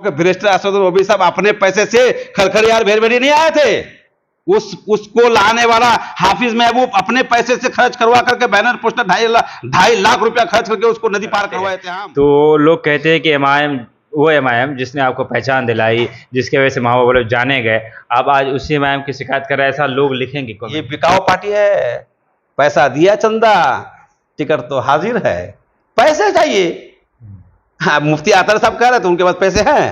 Barrister Asaduddin Owaisi साहब अपने पैसे से खरखरियार भेड़बेड़ी नहीं आए थे। उसको लाने वाला हाफिज महबूब अपने पैसे से खर्च करवा करके बैनर पोस्टर 2.5 लाख रुपया खर्च करके उसको नदी पार करवाए थे हम। तो लोग कहते हैं कि एमआईएम वो एमआईएम जिसने आपको पहचान दिलाई, जिसके वजह से महबूब वाले जाने गए, आप आज उसी एमआईएम की शिकायत कर रहे हैं, ऐसा लोग लिखेंगे कमेंट। ये बिकाऊ पार्टी है, पैसा दिया चंदा, टिकट तो हाजिर है, पैसे चाहिए। हाँ, मुफ्ती आतर साहब कह रहे थे उनके पास पैसे हैं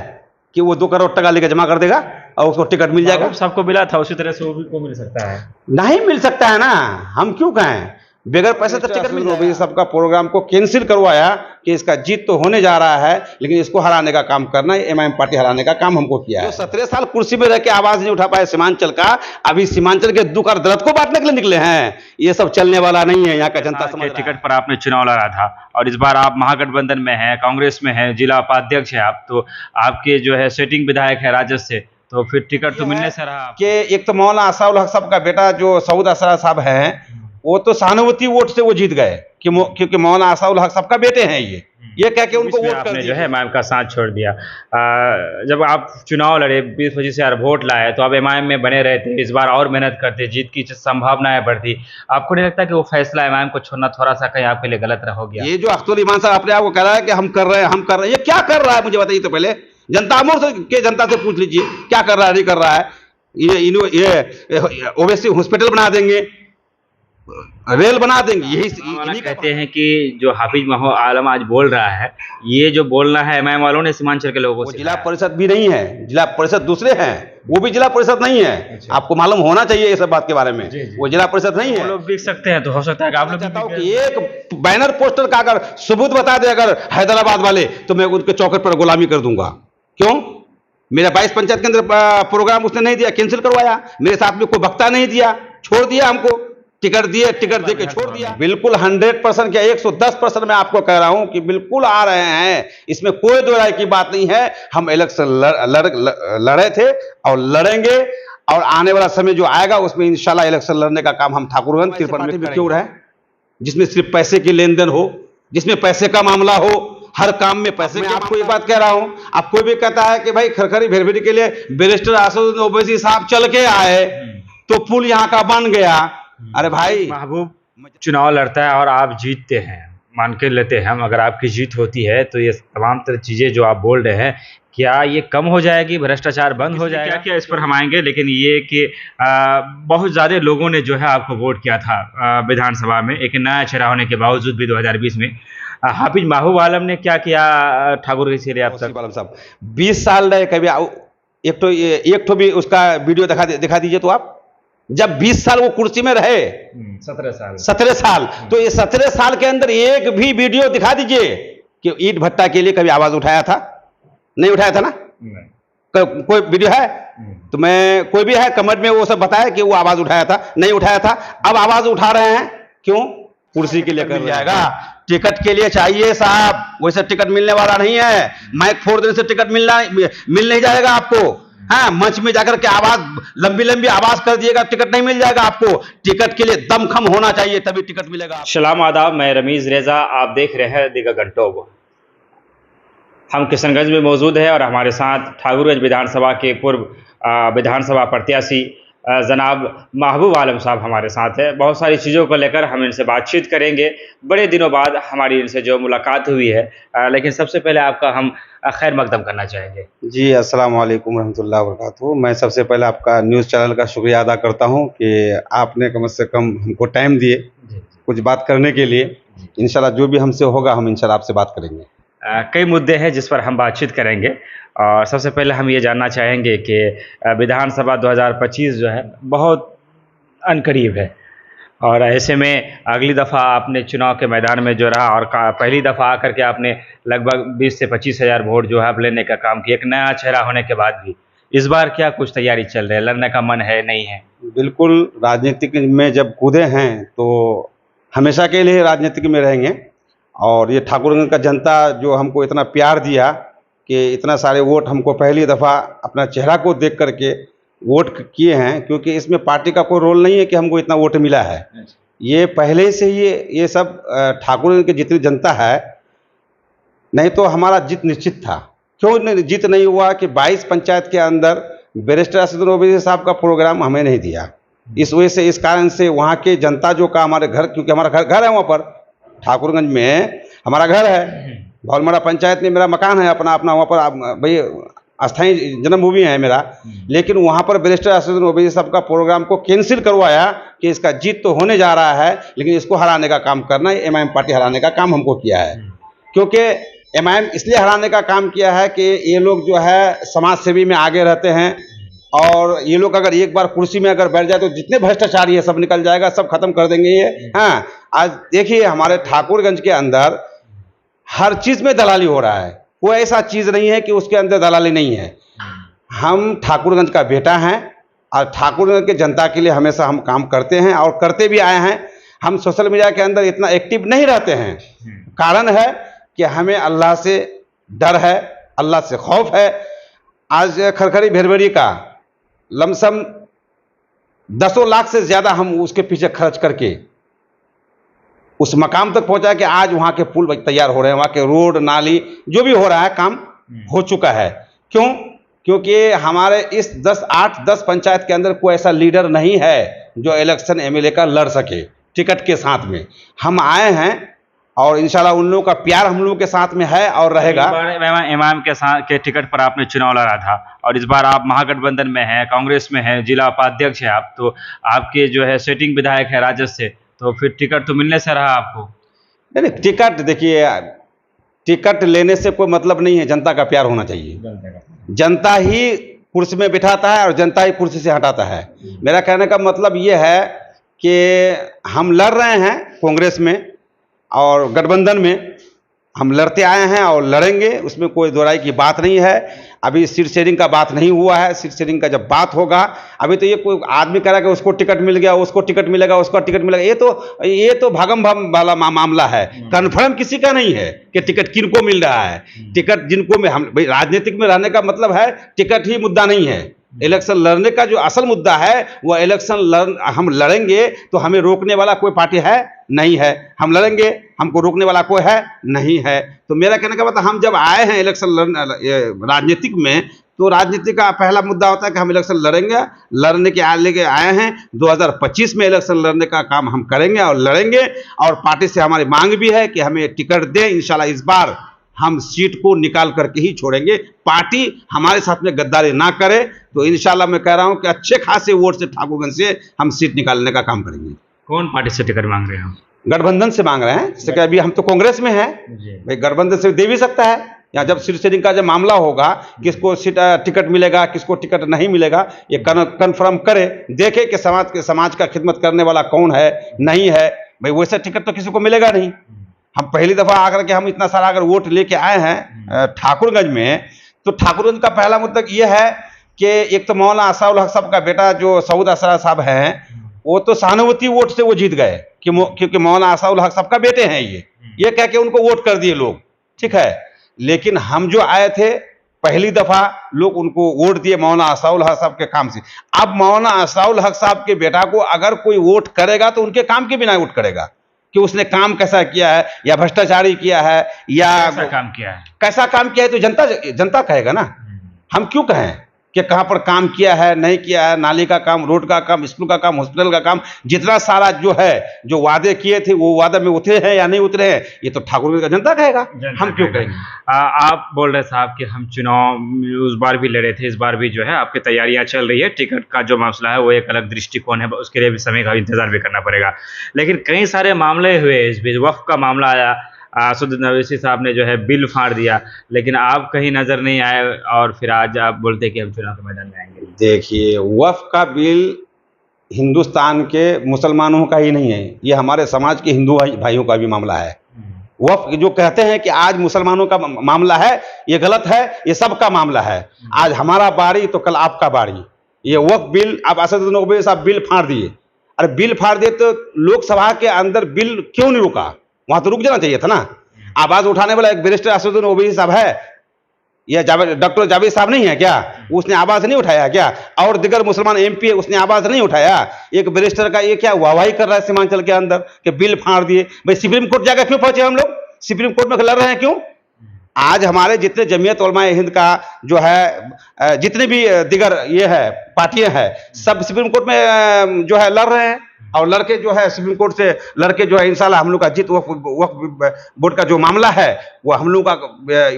कि वो 2 करोड़ टका लेकर जमा कर देगा और उसको टिकट मिल जाएगा। सबको मिला था, उसी तरह से वो भी को मिल सकता है। नहीं मिल सकता है ना, हम क्यों कहें, बगैर पैसे तो टिकट मिल जाएगा। सबका प्रोग्राम को कैंसिल करवाया कि इसका जीत तो होने जा रहा है, लेकिन इसको हराने का काम करना है, एमआईएम पार्टी हराने का काम हमको किया है। 17 साल कुर्सी में रह के आवाज नहीं उठा पाए सीमांचल का, अभी सीमांचल के दुख और दर्द को बांटने के लिए निकले हैं। ये सब चलने वाला नहीं है, यहाँ का जनता समझ। टिकट पर आपने चुनाव लड़ा था और इस बार आप महागठबंधन में हैं, कांग्रेस में हैं, जिला उपाध्यक्ष हैं आप, तो आपके जो है सेटिंग विधायक है राजद से, तो फिर टिकट तो मिलने से रहा कि एक तो मौलाना असाउल हक साहब का बेटा जो सऊद असरा साहब हैं, वो तो सहानुभूति वोट से वो जीत गए क्योंकि मौलाना असाउल हक साहब का बेटे हैं ये कह के उनको वोट कर दिया। जो है एमआईएम का साथ छोड़ दिया। जब आप चुनाव लड़े 20-25 हजार वोट लाए तो आप एमआईएम में बने रहे थे, इस बार और मेहनत करते, जीत की संभावनाएं बढ़ती। आपको नहीं लगता कि वो फैसला एमआईएम को छोड़ना थोड़ा सा कहीं आपके लिए गलत हो गया? ये जो अख्तुल ईमान साहब अपने आप को कह रहा है कि हम कर रहे हैं, ये क्या कर रहा है मुझे बताइए तो पहले। जनता मोर्चा के जनता से पूछ लीजिए क्या कर रहा है, नहीं कर रहा है। ये ओवैसी हॉस्पिटल बना देंगे, रेल बना देंगे, यही कहते हैं कि जो हाफिज महबूब आलम आज बोल रहा है, ये जो बोलना है एमआईएम वालों ने सीमांचल के लोगों से। जिला परिषद भी नहीं है, जिला परिषद दूसरे हैं, वो भी जिला परिषद नहीं है। अच्छा। आपको मालूम होना चाहिए ये सब बात के बारे में। जी। वो जिला परिषद नहीं है। लोग बिक सकते हैं, तो हो सकता है कि आप लोग चाहता हूं कि एक बैनर पोस्टर का अगर सबूत बता दे अगर हैदराबाद वाले, तो मैं उनके चौकट पर गुलामी कर दूंगा। क्यों? मेरा 22 पंचायत के अंदर प्रोग्राम उसने नहीं दिया, कैंसिल करवाया, मेरे साथ में कोई वक्ता नहीं दिया, छोड़ दिया हमको, टिकट दिए, टिकट दे के छोड़ दिया। बिल्कुल 100% क्या 110% मैं आपको कह रहा हूं कि बिल्कुल आ रहे हैं, इसमें कोई दो राय की बात नहीं है। हम इलेक्शन लड़े थे और लड़ेंगे, और आने वाला समय जो आएगा उसमें इंशाल्लाह इलेक्शन लड़ने का काम हम ठाकुरगंज तिरपन में क्यों है, जिसमें सिर्फ पैसे की लेन देन हो, जिसमें पैसे का मामला हो, हर काम में पैसे। मैं आपको एक बात कह रहा हूं, अब कोई भी कहता है कि भाई खरखरी भेड़बेड़ी के लिए बैरिस्टर असदुद्दीन ओवैसी साहब चल के आए तो पुल यहाँ का बन गया। अरे भाई, महबूब चुनाव लड़ता है और आप जीतते हैं, मान के लेते हैं हम, अगर आपकी जीत होती है तो ये तमाम तरह चीज़ें जो आप बोल रहे हैं, क्या ये कम हो जाएगी, भ्रष्टाचार बंद हो जाएगा? क्या इस पर हम आएंगे, लेकिन ये कि बहुत ज़्यादा लोगों ने जो है आपको वोट किया था विधानसभा में, एक नया चेहरा होने के बावजूद भी 2020 में। हाफिज महबूब आलम ने क्या किया ठाकुर के लिए? आप साहब 20 साल रहे, कभी एक तो भी उसका वीडियो दिखा दीजिए तो आप, जब 20 साल वो कुर्सी में रहे, 17 साल, तो ये 17 साल के अंदर एक भी वीडियो दिखा दीजिए कि ईंट भट्टा के लिए कभी आवाज उठाया था? नहीं उठाया था ना? कोई वीडियो है तो मैं, कोई भी है कमेंट में वो सब बताया कि वो आवाज उठाया था? नहीं उठाया था। अब आवाज उठा रहे हैं, क्यों? कुर्सी के लिए कर जाएगा, टिकट के लिए चाहिए साहब, वैसे टिकट मिलने वाला नहीं है। माइक फोड़ देने से टिकट मिल नहीं जाएगा आपको। हाँ, मंच में जाकर के आवाज लंबी आवाज कर दिएगा, टिकट नहीं मिल जाएगा आपको। टिकट के लिए दमखम होना चाहिए, तभी टिकट मिलेगा। सलाम आदाब, मैं रमीज रेजा, आप देख रहे हैं दिगा घंटों। हम किशनगंज में मौजूद है और हमारे साथ ठाकुरगंज विधानसभा के पूर्व विधानसभा प्रत्याशी जनाब महबूब आलम साहब हमारे साथ है। बहुत सारी चीज़ों को लेकर हम इनसे बातचीत करेंगे, बड़े दिनों बाद हमारी इनसे जो मुलाकात हुई है। लेकिन सबसे पहले आपका हम खैर मकदम करना चाहेंगे। जी, अस्सलाम वालेकुम रहमतुल्लाहि व बरकातहू। मैं सबसे पहले आपका न्यूज़ चैनल का शुक्रिया अदा करता हूं कि आपने कम से कम हमको टाइम दिए कुछ बात करने के लिए। इंशाल्लाह जो भी हमसे होगा हम इंशाल्लाह आपसे बात करेंगे। कई मुद्दे हैं जिस पर हम बातचीत करेंगे, और सबसे पहले हम ये जानना चाहेंगे कि विधानसभा 2025 जो है बहुत अनकरीब है, और ऐसे में अगली दफ़ा आपने चुनाव के मैदान में जो रहा और पहली दफ़ा आकर के आपने लगभग 20 से 25 हज़ार वोट जो है आप लेने का काम किया, एक नया चेहरा होने के बाद भी इस बार क्या कुछ तैयारी चल रही है, लड़ने का मन है, नहीं है? बिल्कुल, राजनीतिक में जब कूदे हैं तो हमेशा के लिए राजनीतिक में रहेंगे। और ये ठाकुरगंज का जनता जो हमको इतना प्यार दिया कि इतना सारे वोट हमको पहली दफ़ा अपना चेहरा को देख करके वोट किए हैं, क्योंकि इसमें पार्टी का कोई रोल नहीं है कि हमको इतना वोट मिला है। ये पहले से ही ये सब ठाकुरगंज की जितनी जनता है, नहीं तो हमारा जीत निश्चित था। क्यों जीत नहीं हुआ कि 22 पंचायत के अंदर बैरिस्टर असदुद्दीन ओवैसी साहब का प्रोग्राम हमें नहीं दिया। इस वजह से, इस कारण से वहाँ के जनता जो का हमारे घर, क्योंकि हमारा घर है वहाँ पर ठाकुरगंज में हमारा घर है, भौलमड़ा पंचायत में मेरा मकान है अपना वहाँ पर भाई अस्थायी जन्मभूमि है मेरा। लेकिन वहाँ पर बैरिस्टर असदुद्दीन ओवैसी साहब का प्रोग्राम को कैंसिल करवाया कि इसका जीत तो होने जा रहा है लेकिन इसको हराने का काम करना है, एमआईएम पार्टी हराने का काम हमको किया है। क्योंकि एमआईएम इसलिए हराने का काम किया है कि ये लोग जो है समाज सेवी में आगे रहते हैं और ये लोग अगर एक बार कुर्सी में अगर बैठ जाए तो जितने भ्रष्टाचारी है सब निकल जाएगा, सब खत्म कर देंगे ये। हाँ, आज देखिए हमारे ठाकुरगंज के अंदर हर चीज में दलाली हो रहा है, कोई ऐसा चीज नहीं है कि उसके अंदर दलाली नहीं है। हम ठाकुरगंज का बेटा हैं और ठाकुरगंज के जनता के लिए हमेशा हम काम करते हैं और करते भी आए हैं। हम सोशल मीडिया के अंदर इतना एक्टिव नहीं रहते हैं, कारण है कि हमें अल्लाह से डर है, अल्लाह से खौफ है। आज खरखरी भेरबेरी का लमसम 10 लाख से ज़्यादा हम उसके पीछे खर्च करके उस मकाम तक पहुंचा कि आज वहाँ के पुल तैयार हो रहे हैं, वहाँ के रोड नाली जो भी हो रहा है काम हो चुका है। क्यों? क्योंकि हमारे इस 8-10 पंचायत के अंदर कोई ऐसा लीडर नहीं है जो इलेक्शन एमएलए का लड़ सके टिकट के साथ में। हम आए हैं और इंशाल्लाह उन लोगों का प्यार हम लोगों के साथ में है और रहेगा। इमाम के साथ के टिकट पर आपने चुनाव लड़ा था और इस बार आप महागठबंधन में हैं, कांग्रेस में हैं, जिला उपाध्यक्ष है आप, तो आपके जो है सेटिंग विधायक है राजद से, तो फिर टिकट तो मिलने से रहा आपको। नहीं, टिकट देखिए, टिकट लेने से कोई मतलब नहीं है, जनता का प्यार होना चाहिए। जनता ही कुर्सी में बिठाता है और जनता ही कुर्सी से हटाता है। मेरा कहने का मतलब ये है कि हम लड़ रहे हैं कांग्रेस में और गठबंधन में हम लड़ते आए हैं और लड़ेंगे, उसमें कोई दो राय की बात नहीं है। अभी सीट शेयरिंग का बात नहीं हुआ है, सीट शेयरिंग का जब बात होगा, अभी तो ये कोई आदमी कह रहा है कि उसको टिकट मिल गया, उसको टिकट मिलेगा, उसको टिकट मिलेगा, ये तो भागम भाग वाला मामला है। कन्फर्म किसी का नहीं है कि टिकट किनको मिल रहा है। टिकट जिनको में, हम भाई राजनीतिक में रहने का मतलब है टिकट ही मुद्दा नहीं है। इलेक्शन लड़ने का जो असल मुद्दा है वह इलेक्शन हम लड़ेंगे तो हमें रोकने वाला कोई पार्टी है नहीं है, हम लड़ेंगे, हमको रोकने वाला कोई है नहीं है। तो मेरा कहने का मतलब हम जब आए हैं इलेक्शन राजनीतिक में, तो राजनीति का पहला मुद्दा होता है कि हम इलेक्शन लड़ेंगे, लड़ने के लेके आए हैं। 2025 में इलेक्शन लड़ने का काम हम करेंगे और लड़ेंगे और पार्टी से हमारी मांग भी है कि हमें टिकट दें। इंशाल्लाह इस बार हम सीट को निकाल करके ही छोड़ेंगे, पार्टी हमारे साथ में गद्दारी ना करे तो इंशाल्लाह मैं कह रहा हूं कि अच्छे खासे वोट से ठाकुरगंज से हम सीट निकालने का काम करेंगे। कौन पार्टी से टिकट मांग रहे हैं हम? गठबंधन से मांग रहे हैं, जैसे कि अभी हम तो कांग्रेस में हैं, भाई गठबंधन से दे भी सकता है। या जब सीट शेयरिंग का जब मामला होगा, किसको टिकट मिलेगा, किसको टिकट नहीं मिलेगा, ये कन्फर्म करे, देखे कि समाज का खिदमत करने वाला कौन है नहीं है। भाई वैसे टिकट तो किसी को मिलेगा नहीं। हम पहली दफा आकर के हम इतना सारा अगर वोट लेके आए हैं ठाकुरगंज में, तो ठाकुरगंज का पहला मुद्दा ये है कि एक तो मौलाना असाउल हक साहब का बेटा जो सऊद असरा साहब हैं, वो तो सहानुभूति वोट से वो जीत गए क्योंकि मौलाना असाउल हक साहब का बेटे हैं ये कह के उनको वोट कर दिए लोग, ठीक है। लेकिन हम जो आए थे पहली दफा लोग उनको वोट दिए मौलाना असाउल हक साहब के काम से। अब मौलाना असाउल हक साहब के बेटा को अगर कोई वोट करेगा तो उनके काम के बिना वोट करेगा कि उसने काम कैसा किया है, या भ्रष्टाचारी किया है, या कैसा काम किया है, कैसा काम किया है, तो जनता कहेगा ना। हम क्यों कहें कि कहां पर काम किया है नहीं किया है, नाली का काम, रोड का काम, स्कूल का काम, हॉस्पिटल का काम, जितना सारा जो है जो वादे किए थे वो वादे में उतरे हैं या नहीं उतरे हैं, ये तो ठाकुर का जनता कहेगा, हम क्यों कहेंगे। आप बोल रहे साहब कि हम चुनाव उस बार भी लड़े थे, इस बार भी जो है आपकी तैयारियां चल रही है, टिकट का जो मसला है वो एक अलग दृष्टिकोण है, उसके लिए भी समय का इंतजार भी करना पड़ेगा। लेकिन कई सारे मामले हुए, इस बीच वक्फ का मामला आया, असदुद्दीन ओवैसी साहब ने जो है बिल फाड़ दिया, लेकिन आप कहीं नजर नहीं आए और फिर आज आप बोलते कि हम चुनाव के मैदान में आएंगे। देखिए, वक्फ का बिल हिंदुस्तान के मुसलमानों का ही नहीं है, ये हमारे समाज के हिंदू भाइयों का भी मामला है। वक्फ जो कहते हैं कि आज मुसलमानों का मामला है, ये गलत है, ये सबका मामला है। आज हमारा बारी तो कल आपका बारी। ये वक्फ बिल, अब असदुद्दीन ओवैसी साहब बिल फाड़ दिए। अरे बिल फाड़ दिए तो लोकसभा के अंदर बिल क्यों नहीं रुका? वहां तो रुक जाना चाहिए था ना। आवाज उठाने वाला एक बैरिस्टर असदुद्दीन ओवैसी साहब है, यह डॉक्टर जावेद साहब नहीं है क्या? उसने आवाज नहीं उठाया क्या? और दिगर मुसलमान एमपी है, उसने आवाज नहीं उठाया। एक बैरिस्टर का ये क्या वाहवाही कर रहा है सीमांचल के अंदर कि बिल फाड़ दिए। भाई सुप्रीम कोर्ट जाकर क्यों पहुंचे हम लोग? सुप्रीम कोर्ट में लड़ रहे हैं क्यों? आज हमारे जितने जमीयत उलमाए हिंद का जो है जितने भी दिगर ये है पार्टियां हैं, सब सुप्रीम कोर्ट में जो है लड़ रहे हैं, और लड़के जो है सुप्रीम कोर्ट से लड़के जो है इंशाल्लाह हम लोग का जीत वक्फ बोर्ड का जो मामला है वो हम लोग का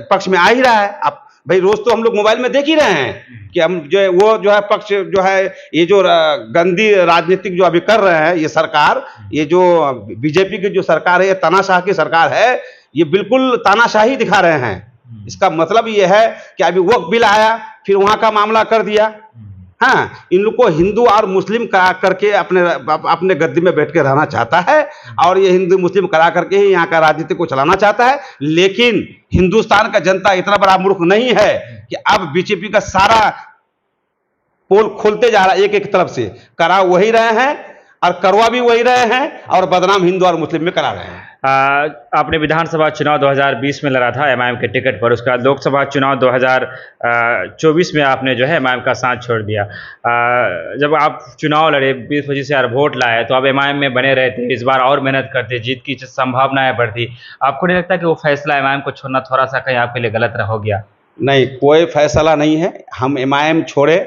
पक्ष में आ ही रहा है। आप भाई रोज तो हम लोग मोबाइल में देख ही रहे हैं कि हम जो है वो जो है पक्ष जो है ये जो गंदी राजनीतिक जो अभी कर रहे हैं ये सरकार, ये जो बीजेपी की जो सरकार है, ये तानाशाह की सरकार है, ये बिल्कुल तानाशाही दिखा रहे हैं। इसका मतलब ये है कि अभी वक्फ बिल आया, फिर वहां का मामला कर दिया। हाँ, इन लोग को हिंदू और मुस्लिम करा करके अपने गद्दी में बैठ के रहना चाहता है, और ये हिंदू मुस्लिम करा करके ही यहाँ का राजनीति को चलाना चाहता है। लेकिन हिंदुस्तान का जनता इतना बड़ा मूर्ख नहीं है कि अब बीजेपी का सारा पोल खोलते जा रहा है, एक एक तरफ से करा वही रहे हैं और करवा भी वही रहे हैं, और बदनाम हिंदू और मुस्लिम में करा रहे हैं। आपने विधानसभा चुनाव 2020 में लड़ा था एमआईएम के टिकट पर, उसका लोकसभा चुनाव 2024 में आपने जो है एमआईएम का साथ छोड़ दिया। जब आप चुनाव लड़े 20-25 हज़ार वोट लाए तो आप एमआईएम में बने रहते, इस बार और मेहनत करते, जीत की संभावनाएं बढ़ती। आपको नहीं लगता कि वो फैसला एमआईएम को छोड़ना थोड़ा सा कहीं आपके लिए गलत हो गया? नहीं, कोई फैसला नहीं है। हम एमआईएम छोड़े।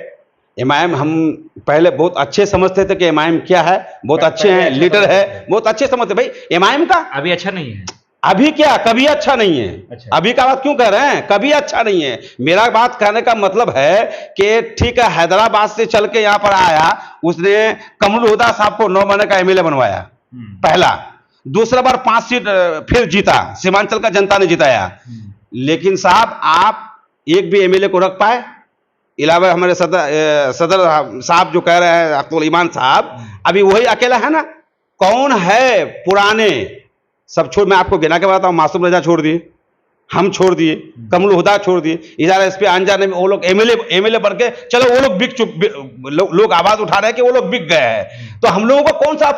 एमआईएम हम पहले बहुत अच्छे समझते थे कि एमआईएम क्या है, बहुत अच्छे हैं, लीडर है, बहुत अच्छे समझते। भाई एमआईएम का अभी अच्छा नहीं है। अभी क्या, कभी अच्छा नहीं है। अच्छा। अभी का बात क्यों कह रहे हैं? कभी अच्छा नहीं है। मेरा बात कहने का मतलब है कि ठीक है, हैदराबाद से चल के यहाँ पर आया, उसने कमरुल हुदा साहब को 9 महीने का एमएलए बनवाया, पहला। दूसरा बार 5 सीट फिर जीता, सीमांचल का जनता ने जिताया। लेकिन साहब आप एक भी एमएलए को रख पाए? इलावा हमारे सदर साहब जो कह रहे हैं अब्दुल ईमान साहब, अभी वही अकेला है ना। कौन है पुराने? सब छोड़, मैं आपको गिना के बताता हूँ। मासूम रजा छोड़ दिए, हम छोड़ दिए, कमरुल हुदा छोड़ दिए, इजारा एसपी अनजाने में वो लोग एमएलए बन के, चलो वो लोग बिक लोग आवाज उठा रहे हैं कि वो लोग बिक गए हैं। तो हम लोगों को कौन सा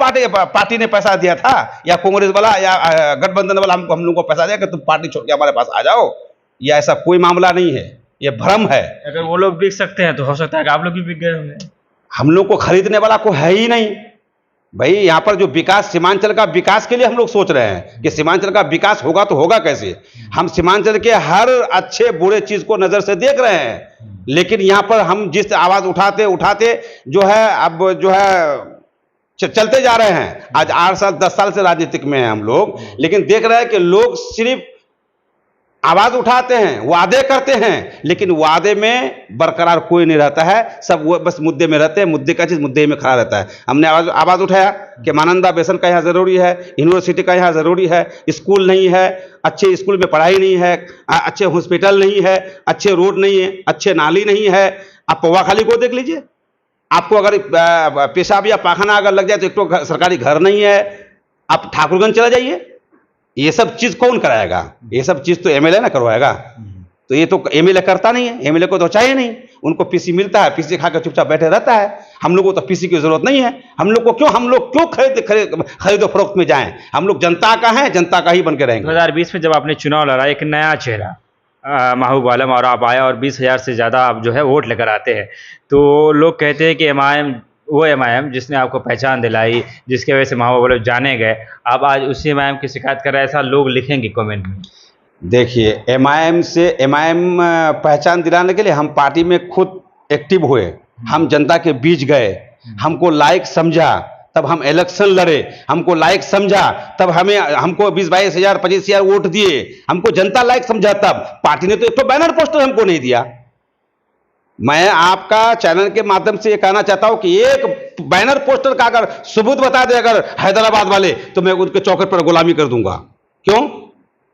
पार्टी ने पैसा दिया था, या कांग्रेस वाला या गठबंधन वाला हम लोगों को पैसा दिया कि तुम पार्टी छोड़ के हमारे पास आ जाओ? या ऐसा कोई मामला नहीं है, ये भ्रम है। अगर वो लोग बिक सकते हैं तो हो सकता है कि आप लोग भी बिक गए होंगे। हम लोग को खरीदने वाला कोई है ही नहीं भाई। यहाँ पर जो विकास, सीमांचल का विकास के लिए हम लोग सोच रहे हैं कि सीमांचल का विकास होगा तो होगा कैसे। हम सीमांचल के हर अच्छे बुरे चीज को नजर से देख रहे हैं, लेकिन यहाँ पर हम जिस आवाज उठाते उठाते जो है अब जो है चलते जा रहे हैं। आज 8 साल 10 साल से राजनीतिक में हैं हम लोग, लेकिन देख रहे हैं कि लोग सिर्फ आवाज उठाते हैं, वादे करते हैं, लेकिन वादे में बरकरार कोई नहीं रहता है। सब वो बस मुद्दे में रहते हैं, मुद्दे का चीज मुद्दे में खड़ा रहता है। हमने आवाज उठाया कि मानंदा बेसन का यहाँ जरूरी है, यूनिवर्सिटी का यहाँ जरूरी है, स्कूल नहीं है, अच्छे स्कूल में पढ़ाई नहीं है, अच्छे हॉस्पिटल नहीं है, अच्छे रोड नहीं है, अच्छे नाली नहीं है। आप पौवाखाली को देख लीजिए, आपको अगर पेशाब या पाखाना अगर लग जाए तो एक तो सरकारी घर नहीं है। आप ठाकुरगंज चला जाइए, ये सब चीज कौन कराएगा? ये सब चीज तो एमएलए ना करवाएगा। तो ये तो एमएलए करता नहीं है, एमएलए को तो चाहिए नहीं। उनको पीसी मिलता है, पीसी खाकर चुपचाप बैठे रहता है। हम लोग को तो पीसी की जरूरत नहीं है। हम लोग क्यों खरीदो फरोख्त में जाएं? हम लोग जनता का हैं, जनता का ही बन के रहेंगे। 2020 में जब आपने चुनाव लड़ा, एक नया चेहरा महबूब आलम, और आप आए और 20,000 से ज़्यादा आप जो है वोट लेकर आते हैं, तो लोग कहते हैं कि एमआईएम वो एमआईएम जिसने आपको पहचान दिलाई, जिसकी वजह से महबूब आलम जाने गए, आप आज उसी एमआईएम की शिकायत कर रहे हैं, ऐसा लोग लिखेंगे कमेंट में। देखिए, एमआईएम पहचान दिलाने के लिए हम पार्टी में खुद एक्टिव हुए, हम जनता के बीच गए, हमको लायक समझा तब हम इलेक्शन लड़े, हमको लायक समझा तब हमको 20-22 हज़ार 25 हज़ार वोट दिए, हमको जनता लायक समझा तब। पार्टी ने तो एक तो बैनर पोस्टर हमको नहीं दिया। मैं आपका चैनल के माध्यम से ये कहना चाहता हूं कि एक बैनर पोस्टर का अगर सबूत बता दे अगर हैदराबाद वाले, तो मैं उनके चौखट पर गुलामी कर दूंगा। क्यों?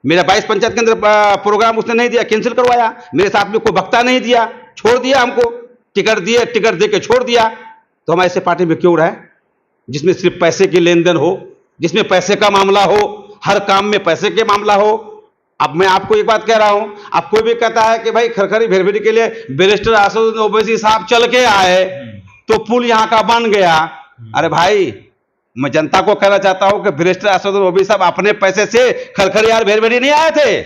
मेरा 22 पंचायत के अंदर प्रोग्राम उसने नहीं दिया, कैंसिल करवाया। मेरे साथ में कोई वक्ता नहीं दिया, छोड़ दिया हमको, टिकट दे के छोड़ दिया। तो हम ऐसे पार्टी में क्यों रहे जिसमें सिर्फ पैसे की लेन देन हो, जिसमें पैसे का मामला हो, हर काम में पैसे के मामला हो। अब मैं आपको एक बात कह रहा हूं, अब कोई भी कहता है कि भाई खरखरी भेरभेरी के लिए बैरिस्टर असदुद्दीन ओवैसी साहब चल के आए तो पुल यहां का बन गया। अरे भाई, मैं जनता को कहना चाहता हूं कि बैरिस्टर असदुद्दीन ओवैसी साहब अपने पैसे से खरखरी यार भेरभेरी नहीं आए थे।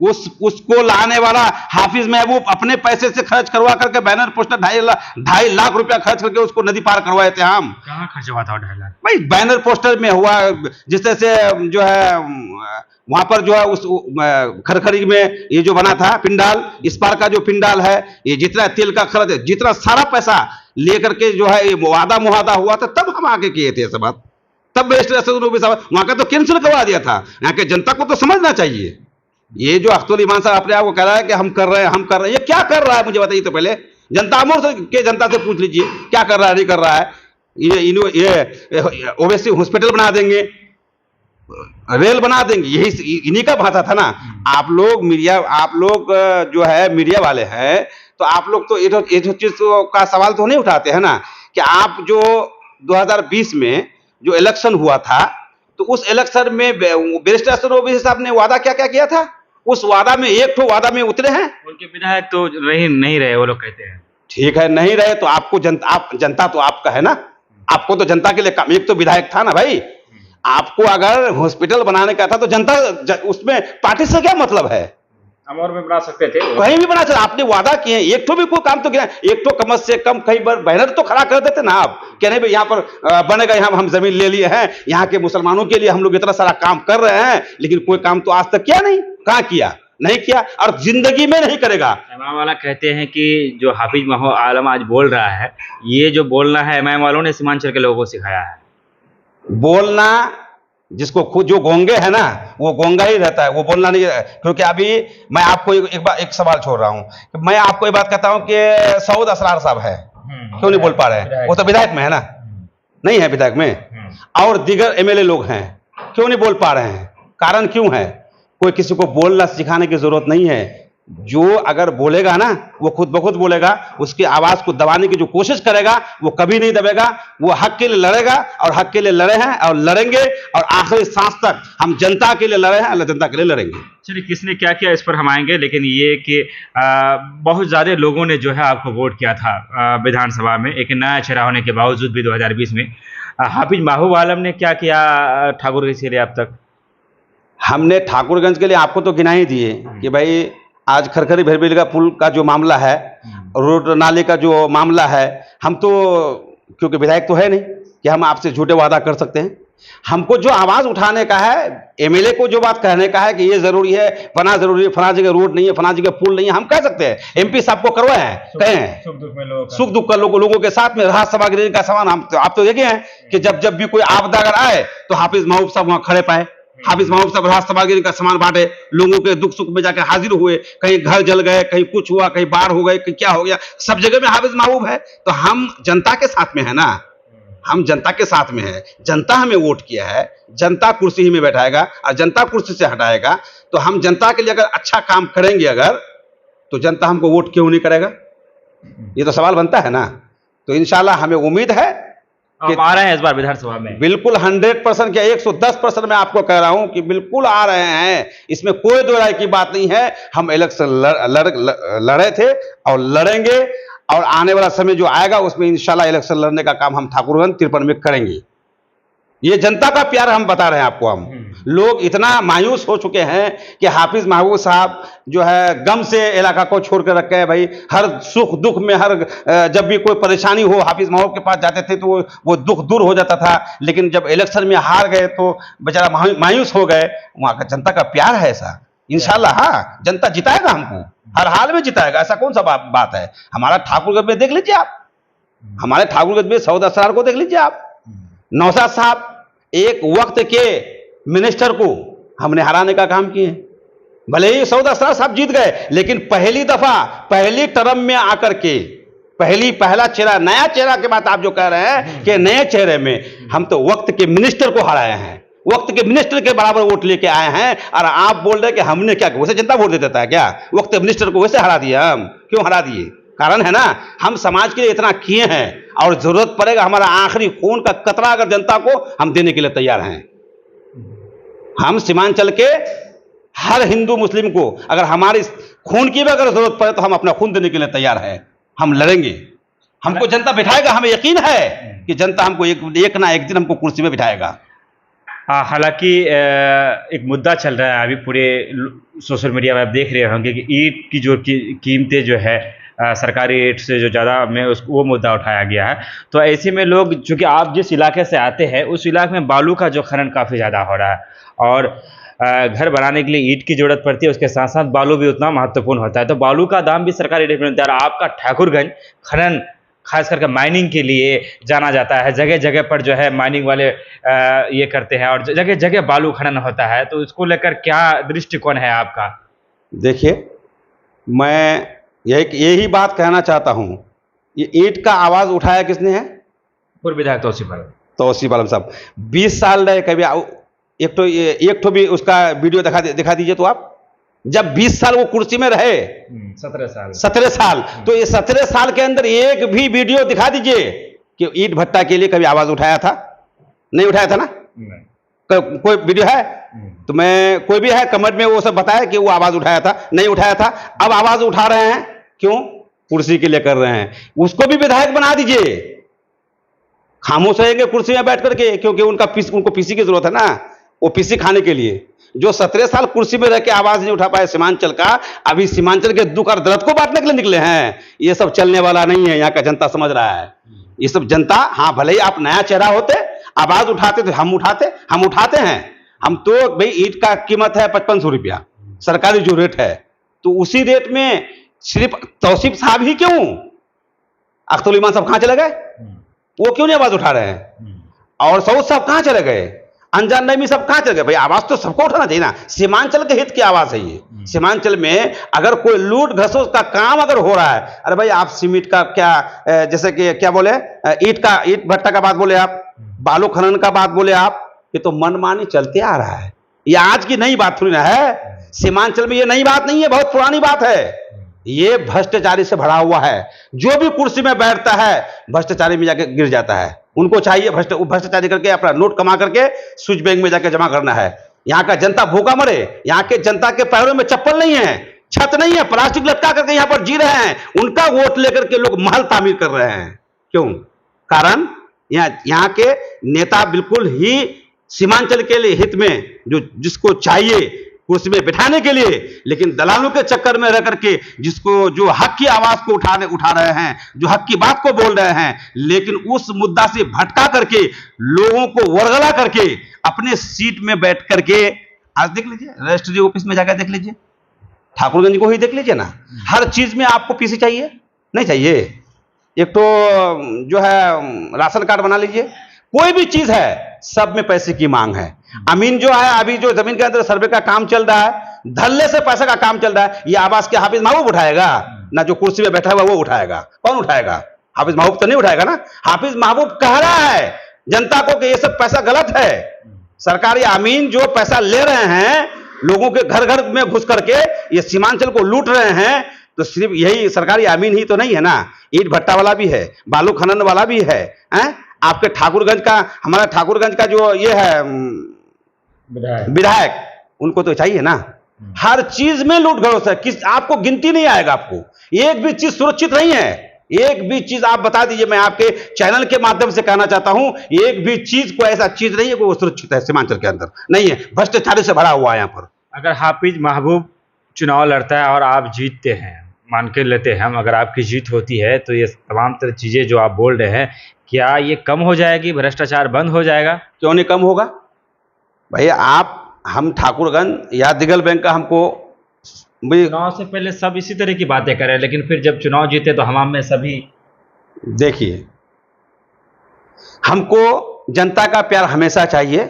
उसको लाने वाला हाफिज महबूब अपने पैसे से खर्च करवा करके बैनर पोस्टर 2.5 लाख रुपया खर्च करके उसको नदी पार करवाए थे हम। कहाँ खर्च हुआ था 2.5 लाख? भाई बैनर पोस्टर में हुआ, जिस तरह से जो है वहां पर जो है उस खरखरी में ये जो बना था पिंडाल, इस पार का जो पिंडाल है, ये जितना तेल का खर्च है, जितना सारा पैसा लेकर के जो है ये वादा मुहादा हुआ था, तब हम आगे किए थे ये सब बात। तब वहां का तो कैंसिल करवा दिया था। यहाँ के जनता को तो समझना चाहिए। ये जो अख्तर ईमान साहब अपने आप को कह रहा है कि हम कर रहे हैं, हम कर रहे हैं, ये क्या कर रहा है मुझे बताइए तो पहले। जनता जनता से पूछ लीजिए क्या कर रहा है, नहीं कर रहा है। ये ओवैसी हॉस्पिटल बना देंगे, रेल बना देंगे, यही इन्हीं का भाषा था ना। आप लोग जो है मीडिया वाले हैं, तो आप लोग तो ये चीज का सवाल तो नहीं उठाते हैं ना कि आप जो 2020 में जो इलेक्शन हुआ था, तो उस इलेक्शन में बैरिस्टर असद ओवैसी साहब ने वादा क्या क्या किया था, उस वादा में एक तो वादा में उतरे हैं। उनके विधायक तो नहीं रहे, वो लोग कहते हैं। ठीक है, नहीं रहे तो आपको जनता तो आपका है ना, आपको तो जनता के लिए काम, एक तो विधायक था ना भाई। आपको अगर हॉस्पिटल बनाने का था तो जनता उसमें पार्टी से क्या मतलब है। हम और भी बना सकते थे, कहीं भी बना सकते। आपने वादा किए, एक तो भी कोई काम तो किया, एक तो कम से कम कई बार बैनर तो खड़ा कर देते ना आप, कह रहे भाई यहाँ पर बनेगा, यहाँ हम जमीन ले लिए हैं, यहाँ के मुसलमानों के लिए हम लोग इतना सारा काम कर रहे हैं, लेकिन कोई काम तो आज तक किया नहीं। कहाँ किया, नहीं किया, और जिंदगी में नहीं करेगा। इमाम वाला कहते हैं कि जो हाफिज महबूब आलम आज बोल रहा है, ये जो बोलना है इमाम वालों ने सीमांचल के लोगों को सिखाया है। बोलना जिसको खुद जो गोंगे है ना, वो गोंगा ही रहता है, वो बोलना नहीं। क्योंकि अभी मैं आपको एक सवाल छोड़ रहा हूं। मैं आपको ये बात कहता हूं कि सऊद असरार साहब है, क्यों नहीं बोल पा रहे हैं? वो तो विधायक में है ना, नहीं है विधायक में, और दीगर एमएलए लोग हैं, क्यों नहीं बोल पा रहे हैं? कारण क्यों है? कोई किसी को बोलना सिखाने की जरूरत नहीं है। जो अगर बोलेगा ना, वो खुद ब खुद बोलेगा। उसकी आवाज को दबाने की जो कोशिश करेगा, वो कभी नहीं दबेगा। वो हक के लिए लड़ेगा, और हक के लिए लड़े हैं और लड़ेंगे, और आखिरी सांस तक हम जनता के लिए लड़े हैं, अल्लाह जनता के लिए लड़ेंगे। चलिए, किसने क्या किया इस पर हम आएंगे, लेकिन ये कि बहुत ज़्यादा लोगों ने जो है आपको वोट किया था विधानसभा में, एक नया चेहरा होने के बावजूद भी 2020 में। हाफिज महबूब आलम ने क्या किया ठाकुरगंज के लिए अब तक? हमने ठाकुरगंज के लिए आपको तो गिना ही दिए कि भाई आज खरखरी भेरबिल का पुल का जो मामला है, रोड नाले का जो मामला है, हम तो क्योंकि विधायक तो है नहीं कि हम आपसे झूठे वादा कर सकते हैं। हमको जो आवाज उठाने का है, एमएलए को जो बात कहने का है कि ये जरूरी है, फना जरूरी है, फना जगह रोड नहीं है, फना जगह पुल नहीं है, हम कह सकते हैं। एमपी साहब को करवाए हैं, कहे हैं सुख दुख का लोगों के साथ में राहत सामग्री का सामान। आप तो देखे हैं कि जब भी कोई आपदा अगर आए तो हाफिज महबूब साहब वहां खड़े पाए, हाफिज महबूब साहब राहत सामग्री का सामान बांटे, लोगों के दुख सुख में जाकर हाजिर हुए। कहीं घर जल गए, कहीं कुछ हुआ, कहीं बाढ़ हो गए, कहीं क्या हो गया, सब जगह में हाफिज महबूब है। तो हम जनता के साथ में है ना, हम जनता के साथ में है। जनता हमें वोट किया है, जनता कुर्सी ही में बैठाएगा और जनता कुर्सी से हटाएगा। तो हम जनता के लिए अगर अच्छा काम करेंगे अगर, तो जनता हमको वोट क्यों नहीं करेगा? ये तो सवाल बनता है ना। तो इंशाल्लाह हमें उम्मीद है कि आ रहे हैं इस बार विधानसभा में। बिल्कुल 100% क्या 110% मैं आपको कह रहा हूं कि बिल्कुल आ रहे हैं, इसमें कोई दो राय की बात नहीं है। हम इलेक्शन लड़े थे और लड़ेंगे, और आने वाला समय जो आएगा उसमें इंशाल्लाह इलेक्शन लड़ने का काम हम ठाकुरगंज 53 में करेंगे। ये जनता का प्यार हम बता रहे हैं आपको। हम लोग इतना मायूस हो चुके हैं कि हाफिज महबूब साहब जो है गम से इलाका को छोड़ कर रखे हैं भाई। हर सुख दुख में, हर जब भी कोई परेशानी हो, हाफिज महबूब के पास जाते थे तो वो दुख दूर हो जाता था। लेकिन जब इलेक्शन में हार गए तो बेचारा मायूस हो गए। वहां का जनता का प्यार है ऐसा। इंशाल्लाह हाँ, जनता जिताएगा हमको, हर हाल में जिताएगा। ऐसा कौन सा बात है? हमारा ठाकुरगंज में देख लीजिए आप, हमारे ठाकुरगंज में सऊद असरार को देख लीजिए आप। नौशाद साहब एक वक्त के मिनिस्टर को हमने हराने का काम किए। भले ही सऊद असरार साहब जीत गए, लेकिन पहली दफा पहली टर्म में आकर के पहला चेहरा, नया चेहरा के बात आप जो कह रहे हैं कि नए चेहरे में, हम तो वक्त के मिनिस्टर को हराए हैं, वक्त के मिनिस्टर के बराबर वोट लेके आए हैं। और आप बोल रहे कि हमने क्या किया? वैसे जनता वोट दे देता है क्या? वक्त के मिनिस्टर को वैसे हरा दिया। हम क्यों हरा दिए? कारण है ना, हम समाज के लिए इतना किए हैं, और जरूरत पड़ेगा हमारा आखिरी खून का कतरा अगर जनता को हम देने के लिए तैयार हैं। हम सीमांचल के हर हिंदू मुस्लिम को अगर हमारी खून की भी अगर जरूरत पड़े तो हम अपना खून देने के लिए तैयार हैं। हम लड़ेंगे, हमको जनता बिठाएगा। हमें यकीन है कि जनता हमको एक ना एक दिन हमको कुर्सी में बिठाएगा। हालांकि एक मुद्दा चल रहा है अभी पूरे सोशल मीडिया में, आप देख रहे होंगे कि ईंट की जो कीमतें जो है सरकारी रेट से जो ज़्यादा में वो मुद्दा उठाया गया है। तो ऐसे में लोग, चूँकि आप जिस इलाके से आते हैं उस इलाके में बालू का जो खनन काफ़ी ज़्यादा हो रहा है, और घर बनाने के लिए ईंट की ज़रूरत पड़ती है, उसके साथ साथ बालू भी उतना महत्वपूर्ण होता है। तो बालू का दाम भी सरकारी रेट में मिलता है, और आपका ठाकुरगंज खनन खास करके माइनिंग के लिए जाना जाता है। जगह जगह पर जो है माइनिंग वाले ये करते हैं, और जगह जगह बालू खनन होता है। तो इसको लेकर क्या दृष्टिकोण है आपका? देखिए, मैं यही बात कहना चाहता हूँ, ये ईंट का आवाज़ उठाया किसने है? पूर्व विधायक तौसीफ आलम साहब। 20 साल रहे, कभी एक तो भी उसका वीडियो दिखा दीजिए तो आप। जब 20 साल वो कुर्सी में रहे, 17 साल, तो ये 17 साल के अंदर एक भी वीडियो दिखा दीजिए कि ईंट भट्टा के लिए कभी आवाज उठाया था? नहीं उठाया था ना? कोई वीडियो है? तो मैं, कोई भी है कमेंट में वो सब बताया कि वो आवाज उठाया था? नहीं उठाया था। अब आवाज उठा रहे हैं, क्यों? कुर्सी के लिए कर रहे हैं। उसको भी विधायक बना दीजिए, खामोश रहेंगे कुर्सी में बैठ करके, क्योंकि उनको पीसी की जरूरत है ना, वो पीसी खाने के लिए। जो 17 साल कुर्सी में रह के आवाज नहीं उठा पाए सीमांचल का, अभी सीमांचल के दुख और दर्द को बांटने के लिए निकले हैं। ये सब चलने वाला नहीं है, यहाँ का जनता समझ रहा है। ये सब जनता, हाँ भले ही आप नया चेहरा होते, आवाज उठाते तो हम उठाते हैं। हम तो भाई ईंट का कीमत है 5500 रुपया, सरकारी जो रेट है, तो उसी रेट में सिर्फ तौसीफ साहब ही क्यों, अख्तरुल ईमान साहब कहां चले गए? वो क्यों नहीं आवाज उठा रहे हैं? और सऊद साहब कहां चले गए? अनजान नईमी सब कहां चले गए? भाई आवाज तो सबको उठाना चाहिए ना। सीमांचल के हित की आवाज है ये। सीमांचल में अगर कोई लूट घसोट का काम अगर हो रहा है, अरे भाई आप सीमेंट का क्या, जैसे कि क्या बोले, ईंट भट्टा का बात बोले आप, बालू खनन का बात बोले आप, ये तो मनमानी चलते आ रहा है। ये आज की नई बात थोड़ी ना है। सीमांचल में ये नई बात नहीं है, बहुत पुरानी बात है। ये भ्रष्टाचारी से भरा हुआ है। जो भी कुर्सी में बैठता है भ्रष्टाचारी में जाके गिर जाता है। उनको चाहिए भ्रष्टाचारी करके अपना नोट कमा करके स्विच बैंक में जाके जमा करना है। यहाँ का जनता भूखा मरे। यहाँ के जनता के पैरों में चप्पल नहीं है, छत नहीं है, प्लास्टिक लटका करके यहाँ पर जी रहे हैं। उनका वोट लेकर के लोग महल तामीर कर रहे हैं। क्यों? कारण यहाँ के नेता बिल्कुल ही सीमांचल के लिए हित में, जो जिसको चाहिए कुर्सी में बिठाने के लिए, लेकिन दलालों के चक्कर में रह करके जिसको, जो हक की आवाज को उठा रहे हैं, जो हक की बात को बोल रहे हैं, लेकिन उस मुद्दा से भटका करके लोगों को वरगला करके अपने सीट में बैठ करके, आज देख लीजिए रजिस्ट्री ऑफिस में जाकर देख लीजिए, ठाकुरगंज को ही देख लीजिए ना, हर चीज में आपको पीसी चाहिए? नहीं चाहिए। एक तो जो है राशन कार्ड बना लीजिए, कोई भी चीज है सब में पैसे की मांग है। अमीन जो है, अभी जो जमीन के अंदर सर्वे का काम चल रहा है, धल्ले से पैसे का काम चल रहा है। ये आवाज के हाफिज महबूब उठाएगा ना? जो कुर्सी में बैठा हुआ वो उठाएगा? कौन उठाएगा? हाफिज महबूब तो नहीं उठाएगा ना। हाफिज महबूब कह रहा है जनता को कि ये सब पैसा गलत है। सरकारी अमीन जो पैसा ले रहे हैं लोगों के घर घर में घुस करके, ये सीमांचल को लूट रहे हैं, तो सिर्फ यही सरकारी अमीन ही तो नहीं है ना, ईंट भट्टा वाला भी है, बालू खनन वाला भी है। आपके ठाकुरगंज का, हमारा ठाकुरगंज का जो ये है विधायक, उनको तो चाहिए ना। हर चीज में लूट घरोस है। आपको गिनती नहीं आएगा, आपको एक भी चीज सुरक्षित नहीं है। एक भी चीज आप बता दीजिए, मैं आपके चैनल के माध्यम से कहना चाहता हूं, एक भी चीज को ऐसा चीज नहीं है वो सुरक्षित है सीमांचल के अंदर, नहीं है। भ्रष्टाचारी से भरा हुआ है यहाँ पर। अगर हाफिज महबूब चुनाव लड़ता है और आप जीतते हैं, मान के लेते हैं हम, अगर आपकी जीत होती है, तो ये तमाम तरह चीजें जो आप बोल रहे हैं, क्या ये कम हो जाएगी? भ्रष्टाचार बंद हो जाएगा? क्यों नहीं कम होगा भाई? हम ठाकुरगंज या दिगल बैंक का, हमको चुनाव से पहले सब इसी तरह की बातें करें, लेकिन फिर जब चुनाव जीते तो हम में सभी, देखिए, हमको जनता का प्यार हमेशा चाहिए।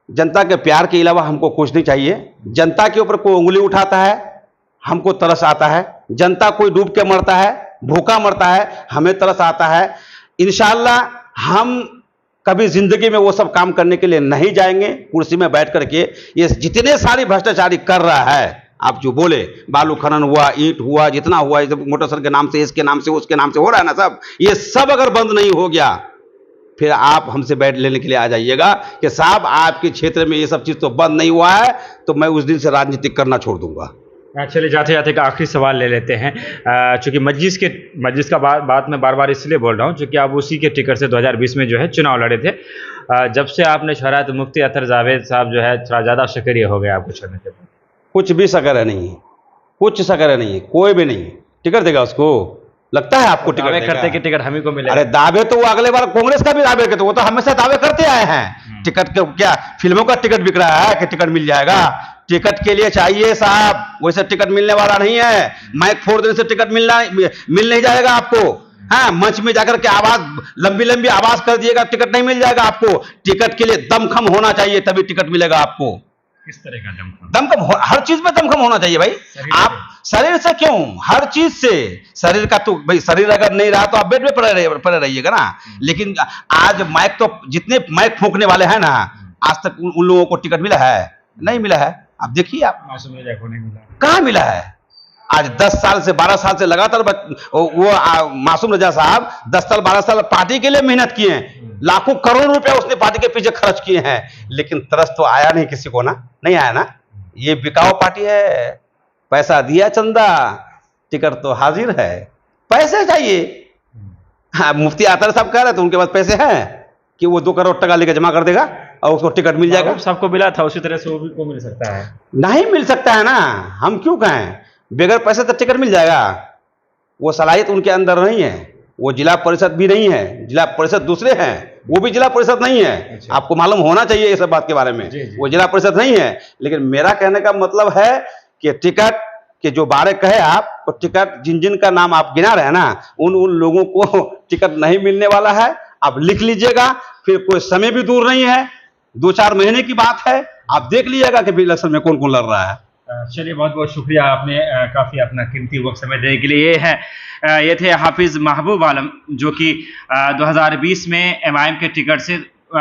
जनता के प्यार के अलावा हमको कुछ नहीं चाहिए। जनता के ऊपर कोई उंगली उठाता है हमको तरस आता है। जनता कोई डूब के मरता है, भूखा मरता है, हमें तरस आता है। इंशाअल्लाह हम कभी जिंदगी में वो सब काम करने के लिए नहीं जाएंगे। कुर्सी में बैठ करके ये जितने सारी भ्रष्टाचारी कर रहा है, आप जो बोले बालू खनन हुआ, ईंट हुआ, जितना हुआ, मोटरसाइकिल के नाम से, इसके नाम से, उसके नाम से हो रहा है ना, सब ये सब अगर बंद नहीं हो गया, फिर आप हमसे बैठ लेने के लिए आ जाइएगा कि साहब आपके क्षेत्र में ये सब चीज तो बंद नहीं हुआ है, तो मैं उस दिन से राजनीति करना छोड़ दूंगा। चलिए, जाते जाते का आखिरी सवाल ले लेते हैं। चूंकि मस्जिद का बात मैं बार बार इसलिए बोल रहा हूँ, चूंकि आप उसी के टिकट से 2020 में जो है चुनाव लड़े थे। जब से आपने छोड़ा तो मुफ्ती अतर जावेद साहब जो है थोड़ा ज़्यादा सक्रिय हो गए आपको छोड़ने के बाद। कुछ भी सकर नहीं है, कुछ सकर नहीं है, कोई भी नहीं। टिकट देगा उसको? लगता है आपको टिकट दावे देगा? करते कि टिकट हम ही को मिलेगा। अरे दावे तो वो अगले बार कांग्रेस का भी दावे करते, वो तो हमेशा दावे करते आए हैं। टिकट के क्या फिल्मों का टिकट बिक रहा है कि टिकट मिल जाएगा? टिकट के लिए चाहिए साहब, वैसे टिकट मिलने वाला नहीं है। माइक फोड़ देने से टिकट मिल नहीं जाएगा आपको। हाँ, मंच में जाकर के आवाज लंबी लंबी आवाज कर दिएगा, टिकट नहीं मिल जाएगा आपको। टिकट के लिए दमखम होना चाहिए, तभी टिकट मिलेगा आपको। किस तरह का दमखम? हर चीज में दमखम होना चाहिए भाई। आप शरीर से क्यों, हर चीज से। शरीर का तो भाई, शरीर अगर नहीं रहा तो आप बेड में पड़े रहिएगा ना। लेकिन आज माइक तो जितने माइक फूंकने वाले हैं ना, आज तक उन लोगों को टिकट मिला है? नहीं मिला है। आप देखिए, आप मासूम रजा को नहीं मिला, कहाँ मिला है? आज 10 साल से 12 साल से लगातार मासूम रजा साहब 10 साल 12 साल पार्टी के लिए मेहनत किए हैं। लाखों करोड़ों रुपया उसने पार्टी के पीछे खर्च किए हैं, लेकिन तरस तो आया नहीं किसी को ना, नहीं आया ना। ये बिकाऊ पार्टी है, पैसा दिया चंदा, टिकट तो हाजिर है, पैसे चाहिए। हाँ, मुफ्ती अतर साहब कह रहे थे उनके पास पैसे हैं कि वो 2 करोड़ टका लेकर जमा कर देगा और उसको टिकट मिल जाएगा। सबको मिला था, उसी तरह से वो भी को मिल सकता है। नहीं मिल सकता है ना, हम क्यों कहें? बगैर पैसे तो टिकट मिल जाएगा। वो सलाहियत उनके अंदर नहीं है। वो जिला परिषद भी नहीं है, जिला परिषद दूसरे हैं, वो भी जिला परिषद नहीं है। अच्छा। आपको मालूम होना चाहिए ये सब बात के बारे में। जी, जी। वो जिला परिषद नहीं है। लेकिन मेरा कहने का मतलब है कि टिकट के जो बारे कहे आप, तो टिकट जिन जिन का नाम आप गिना रहे हैं ना, उन लोगों को टिकट नहीं मिलने वाला है। आप लिख लीजिएगा, फिर कोई समय भी दूर नहीं है, 2-4 महीने की बात है। आप देख लीजिएगा कि इलेक्शन में कौन कौन लड़ रहा है। चलिए, बहुत बहुत शुक्रिया, आपने काफ़ी अपना कीमती वक्त समय देने के लिए। ये थे हाफिज महबूब आलम, जो कि 2020 में एमआईएम के टिकट से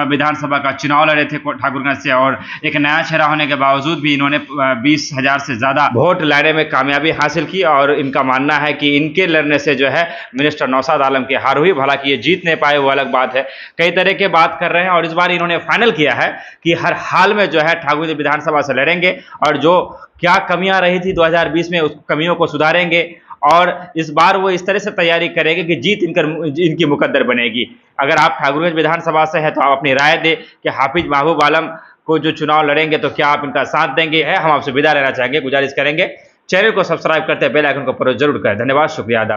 विधानसभा का चुनाव लड़े थे ठाकुरगंज से, और एक नया चेहरा होने के बावजूद भी इन्होंने 20,000 से ज़्यादा वोट लाने में कामयाबी हासिल की। और इनका मानना है कि इनके लड़ने से जो है मिनिस्टर नौशाद आलम की हार हुई। हालांकि ये जीत नहीं पाए, वो अलग बात है। कई तरह के बात कर रहे हैं, और इस बार इन्होंने फाइनल किया है कि हर हाल में जो है ठाकुरगंज विधानसभा से लड़ेंगे, और जो क्या कमियां रही थी 2020 में, उस कमियों को सुधारेंगे। और इस बार वो इस तरह से तैयारी करेंगे कि जीत इनकी मुकद्दर बनेगी। अगर आप ठाकुरगंज विधानसभा से हैं तो आप अपनी राय दें कि हाफिज महबूब आलम को जो चुनाव लड़ेंगे तो क्या आप इनका साथ देंगे। हम आपसे विदा लेना चाहेंगे, गुजारिश करेंगे चैनल को सब्सक्राइब करते बेल आइकन को प्रेस जरूर करें। धन्यवाद, शुक्रिया, आदाब।